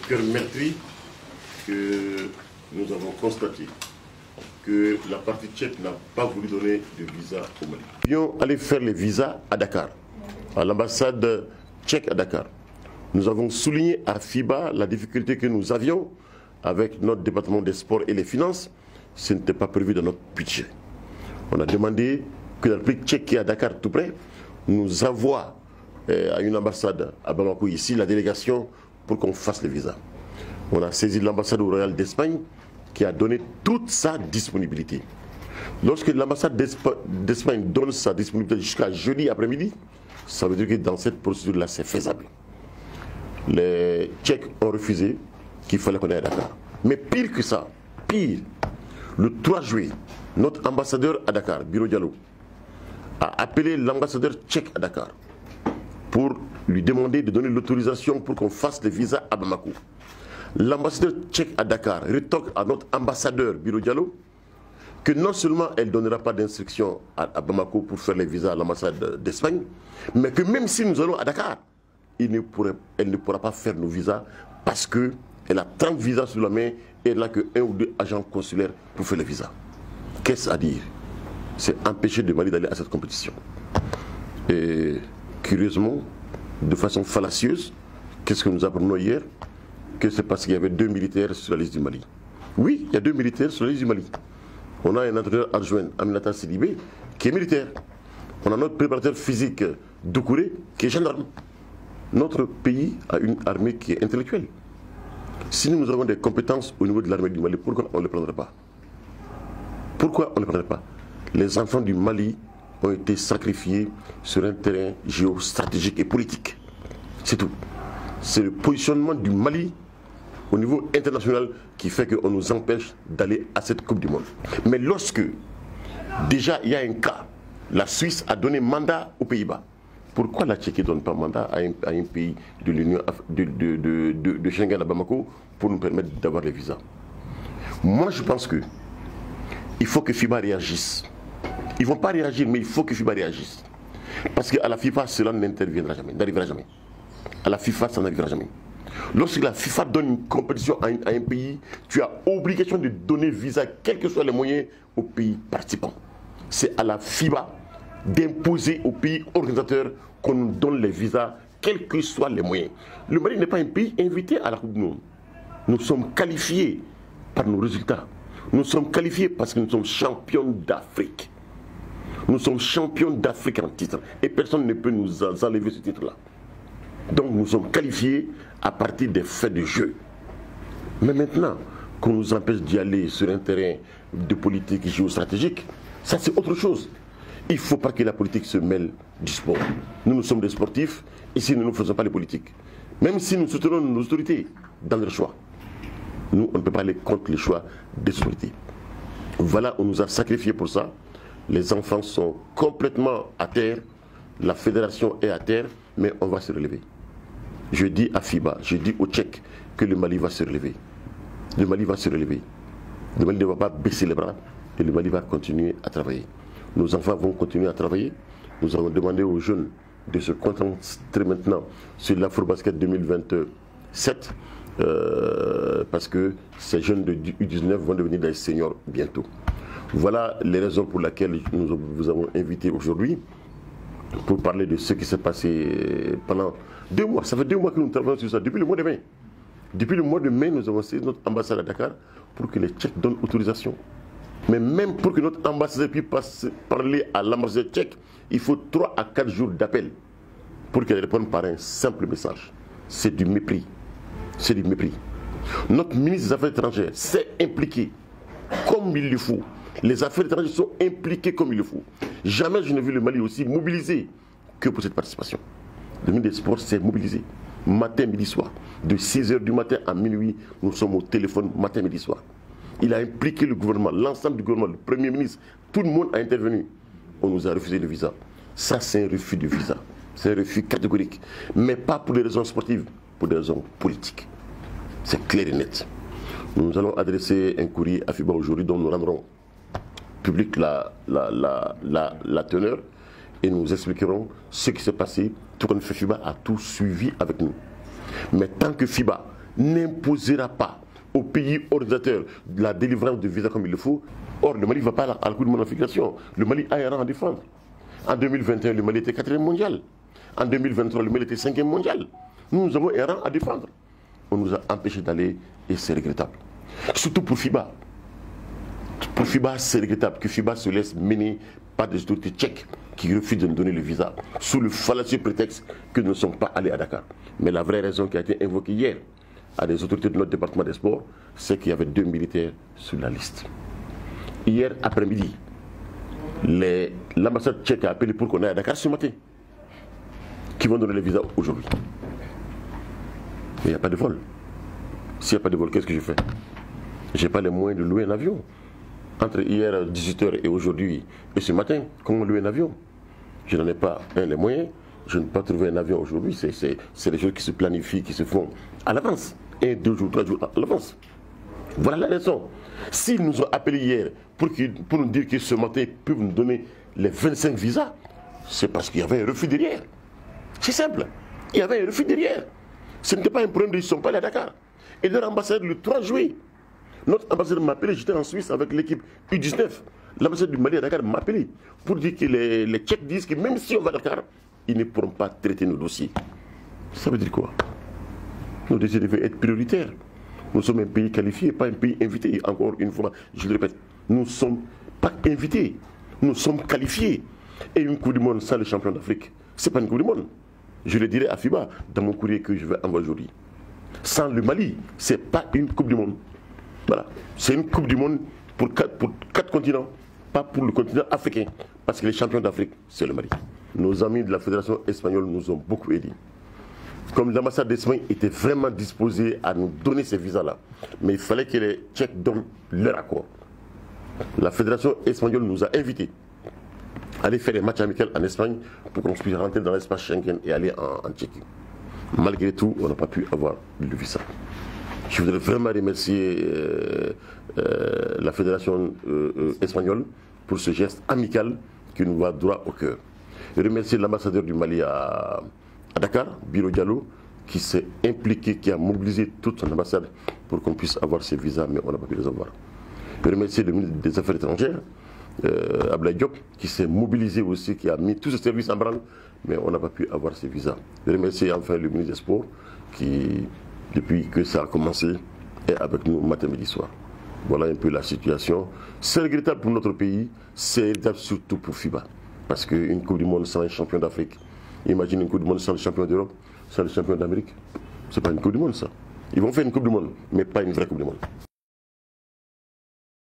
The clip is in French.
cœur meurtri que nous avons constaté que la partie tchèque n'a pas voulu donner de visa au Mali. Nous allions aller faire les visas à Dakar, à l'ambassade tchèque à Dakar. Nous avons souligné à FIBA la difficulté que nous avions avec notre département des sports et les finances. Ce n'était pas prévu dans notre budget. On a demandé que la République tchèque qui est à Dakar tout près nous envoie à une ambassade à Bamako ici la délégation pour qu'on fasse les visas. On a saisi l'ambassade royale d'Espagne qui a donné toute sa disponibilité. Lorsque l'ambassade d'Espagne donne sa disponibilité jusqu'à jeudi après-midi, ça veut dire que dans cette procédure-là, c'est faisable. Les Tchèques ont refusé qu'il fallait qu'on aille à Dakar. Mais pire que ça, pire, le 3 juillet, notre ambassadeur à Dakar, Biro Diallo, a appelé l'ambassadeur tchèque à Dakar pour lui demander de donner l'autorisation pour qu'on fasse les visas à Bamako. L'ambassadeur tchèque à Dakar rétorque à notre ambassadeur Biro Diallo que non seulement elle ne donnera pas d'instruction à Bamako pour faire les visas à l'ambassade d'Espagne, mais que même si nous allons à Dakar, elle ne pourra pas faire nos visas parce qu'elle a 30 visas sur la main et elle n'a que 1 ou 2 agents consulaires pour faire les visas. Qu'est-ce à dire? C'est empêcher le Mali d'aller à cette compétition. Et curieusement, de façon fallacieuse, qu'est-ce que nous apprenons hier? Que c'est parce qu'il y avait 2 militaires sur la liste du Mali. Oui, il y a 2 militaires sur la liste du Mali. On a un entraîneur adjoint, Aminata Sidibé, qui est militaire. On a notre préparateur physique, Doucouré, qui est gendarme. Notre pays a une armée qui est intellectuelle. Si nous avons des compétences au niveau de l'armée du Mali, pourquoi on ne les prendrait pas? Pourquoi on ne les prendrait pas? Les enfants du Mali ont été sacrifiés sur un terrain géostratégique et politique. C'est tout. C'est le positionnement du Mali au niveau international qui fait qu'on nous empêche d'aller à cette Coupe du Monde. Mais lorsque déjà il y a un cas, la Suisse a donné mandat aux Pays-Bas. Pourquoi la Tchéquie ne donne pas mandat à un pays de l'Union de Schengen à Bamako pour nous permettre d'avoir les visas? Moi je pense que il faut que FIBA réagisse. Ils ne vont pas réagir, mais il faut que FIBA réagisse. Parce qu'à la FIFA, cela n'interviendra jamais, n'arrivera jamais. À la FIFA, ça n'arrivera jamais. Lorsque la FIFA donne une compétition à un pays, tu as obligation de donner visa, quels que soient les moyens, aux pays participants. C'est à la FIBA d'imposer aux pays organisateurs qu'on nous donne les visas, quels que soient les moyens. Le Mali n'est pas un pays invité à la Coupe du Monde. Nous sommes qualifiés par nos résultats. Nous sommes qualifiés parce que nous sommes champions d'Afrique. Nous sommes champions d'Afrique en titre. Et personne ne peut nous enlever ce titre-là. Donc nous sommes qualifiés à partir des faits de jeu. Mais maintenant, qu'on nous empêche d'y aller sur un terrain de politique géostratégique, ça c'est autre chose. Il ne faut pas que la politique se mêle du sport. Nous sommes des sportifs, ici nous ne faisons pas les politiques. Même si nous soutenons nos autorités dans leur choix. Nous, on ne peut pas aller contre les choix des autorités. Voilà, on nous a sacrifiés pour ça. Les enfants sont complètement à terre. La fédération est à terre, mais on va se relever. Je dis à FIBA, je dis aux Tchèques que le Mali va se relever. Le Mali va se relever. Le Mali ne va pas baisser les bras et le Mali va continuer à travailler. Nos enfants vont continuer à travailler. Nous avons demandé aux jeunes de se concentrer maintenant sur l'Afrobasket 2027 parce que ces jeunes de U19 vont devenir des seniors bientôt. Voilà les raisons pour lesquelles nous vous avons invité aujourd'hui pour parler de ce qui s'est passé pendant 2 mois. Ça fait 2 mois que nous travaillons sur ça, depuis le mois de mai. Depuis le mois de mai, nous avons saisi notre ambassade à Dakar pour que les Tchèques donnent autorisation. Mais même pour que notre ambassadeur puisse parler à l'ambassadeur tchèque, il faut 3 à 4 jours d'appel pour qu'elle réponde par un simple message. C'est du mépris. C'est du mépris. Notre ministre des Affaires étrangères s'est impliqué comme il le faut. Les affaires étrangères sont impliquées comme il le faut. Jamais je n'ai vu le Mali aussi mobilisé que pour cette participation. Le ministre des Sports s'est mobilisé. Matin, midi, soir. De 6h du matin à minuit, nous sommes au téléphone matin, midi, soir. Il a impliqué le gouvernement, l'ensemble du gouvernement, le Premier ministre. Tout le monde a intervenu. On nous a refusé le visa. Ça, c'est un refus de visa. C'est un refus catégorique. Mais pas pour des raisons sportives, pour des raisons politiques. C'est clair et net. Nous allons adresser un courrier à FIBA aujourd'hui dont nous rendrons public la teneur et nous expliquerons ce qui s'est passé. Tout comme FIBA a tout suivi avec nous. Mais tant que FIBA n'imposera pas aux pays organisateurs la délivrance de visa comme il le faut. Or, le Mali ne va pas à la Coupe du Monde en figuration. Le Mali a un rang à défendre. En 2021, le Mali était 4e mondial. En 2023, le Mali était 5e mondial. Nous avons un rang à défendre. On nous a empêchés d'aller et c'est regrettable. Surtout pour FIBA. Pour FIBA, c'est regrettable que FIBA se laisse mener par des autorités tchèques qui refusent de nous donner le visa sous le fallacieux prétexte que nous ne sommes pas allés à Dakar. Mais la vraie raison qui a été invoquée hier à des autorités de notre département des sports, c'est qu'il y avait 2 militaires sur la liste. Hier après-midi, l'ambassade tchèque a appelé pour qu'on aille à Dakar ce matin, qui vont donner le visa aujourd'hui. Mais il n'y a pas de vol. S'il n'y a pas de vol, qu'est-ce que je fais? Je n'ai pas les moyens de louer un avion. Entre hier à 18h et aujourd'hui et ce matin, comment louer un avion? Je n'en ai pas les moyens. Je ne peux pas trouver un avion aujourd'hui. C'est des choses qui se planifient, qui se font à l'avance. 1, 2 jours, 3 jours à l'avance. Voilà la raison. S'ils nous ont appelés hier pour nous dire que ce matin, ils peuvent nous donner les 25 visas, c'est parce qu'il y avait un refus derrière. C'est simple. Il y avait un refus derrière. Ce n'était pas un problème de ils ne sont pas allés à Dakar. Et leur ambassadeur, le 3 juillet, notre ambassadeur m'a appelé, j'étais en Suisse avec l'équipe U19. L'ambassadeur du Mali à Dakar m'a appelé pour dire que les Tchèques disent que même si on va à Dakar, ils ne pourront pas traiter nos dossiers. Ça veut dire quoi? Nos dossiers devaient être prioritaires. Nous sommes un pays qualifié, pas un pays invité. Encore une fois, je le répète, nous ne sommes pas invités, nous sommes qualifiés. Et une Coupe du Monde sans les champions d'Afrique, ce n'est pas une Coupe du Monde. Je le dirai à FIBA dans mon courrier que je vais envoyer aujourd'hui. Sans le Mali, ce n'est pas une Coupe du Monde. Voilà. C'est une Coupe du Monde pour 4 continents, pas pour le continent africain. Parce que les champions d'Afrique, c'est le Mali. Nos amis de la Fédération espagnole nous ont beaucoup aidés. Comme l'ambassade d'Espagne était vraiment disposée à nous donner ces visas-là, mais il fallait que les Tchèques donnent leur accord. La Fédération espagnole nous a invités à aller faire des matchs amicaux en Espagne pour qu'on puisse rentrer dans l'espace Schengen et aller en Tchéquie. Malgré tout, on n'a pas pu avoir le visa. Je voudrais vraiment remercier la Fédération espagnole pour ce geste amical qui nous va droit au cœur. Je remercie l'ambassadeur du Mali à Dakar, Biro Diallo, qui s'est impliqué, qui a mobilisé toute son ambassade pour qu'on puisse avoir ces visas, mais on n'a pas pu les avoir. Je remercie le ministre des Affaires étrangères, Abdoulaye Diop, qui s'est mobilisé aussi, qui a mis tous ses services en branle, mais on n'a pas pu avoir ces visas. Je remercie enfin le ministre des Sports, qui, depuis que ça a commencé, est avec nous matin, midi, soir. Voilà un peu la situation. C'est regrettable pour notre pays, c'est regrettable surtout pour FIBA. Parce qu'une Coupe du Monde sans un champion d'Afrique, imagine une Coupe du Monde sans le champion d'Europe, sans le champion d'Amérique. C'est pas une Coupe du Monde ça. Ils vont faire une Coupe du Monde, mais pas une vraie Coupe du Monde.